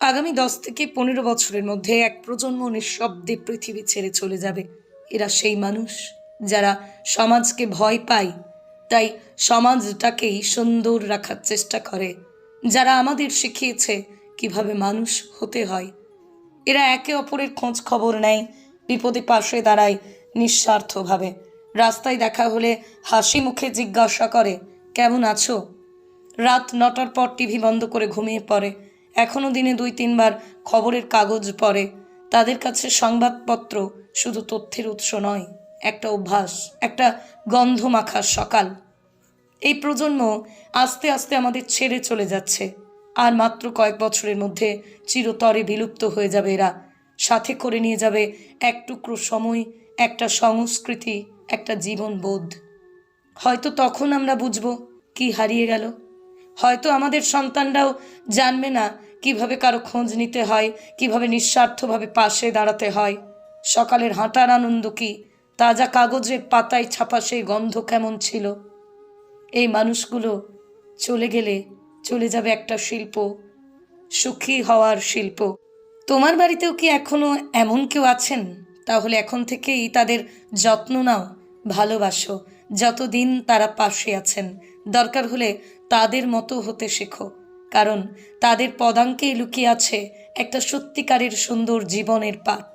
আগামী 10 থেকে 15 বছরের মধ্যে এক প্রজন্ম নিঃশব্দে পৃথিবী ছেড়ে চলে যাবে। এরা সেই মানুষ যারা সমাজকে ভয় পায়, তাই সমাজটাকেই সুন্দর রাখার চেষ্টা করে, যারা আমাদের শিখিয়েছে কিভাবে মানুষ হতে হয়। এরা একে অপরের খোঁজ খবর নেয়, বিপদে পাশে দাঁড়ায় নিঃস্বার্থভাবে। রাস্তায় দেখা হলে হাসি মুখে জিজ্ঞাসা করে, কেমন আছো? রাত 9টার পর টিভি বন্ধ করে ঘুমিয়ে পড়ে। এখনও দিনে 2-3 বার খবরের কাগজ পড়ে। তাদের কাছে সংবাদপত্র শুধু তথ্যের উৎস নয়, একটা অভ্যাস, একটা গন্ধ মাখার সকাল। এই প্রজন্ম আস্তে আস্তে আমাদের ছেড়ে চলে যাচ্ছে। আর মাত্র কয়েক বছরের মধ্যে চিরতরে বিলুপ্ত হয়ে যাবে এরা। সাথে করে নিয়ে যাবে এক টুকরো সময়, একটা সংস্কৃতি, একটা জীবনবোধ। হয়তো তখন আমরা বুঝবো কি হারিয়ে গেল। হয়তো আমাদের সন্তানরাও জানবে না কিভাবে কারো খোঁজ নিতে হয়, কিভাবে নিঃস্বার্থভাবে পাশে দাঁড়াতে হয়। সকালের হাঁটার আনন্দ কি, তাজা কাগজের পাতায় ছাপা সেই গন্ধ কেমন ছিল। এই মানুষগুলো চলে গেলে চলে যাবে একটা শিল্প, সুখী হওয়ার শিল্প। তোমার বাড়িতেও কি এখনো এমন কেউ আছেন? তাহলে এখন থেকেই তাদের যত্ন নাও, ভালোবাসো। যতদিন তারা পাশে আছেন, দরকার হলে তাদের মতো হতে শেখো। কারণ তাদের পদাঙ্কেই লুকিয়ে আছে একটা সত্যিকারের সুন্দর জীবনের পাঠ।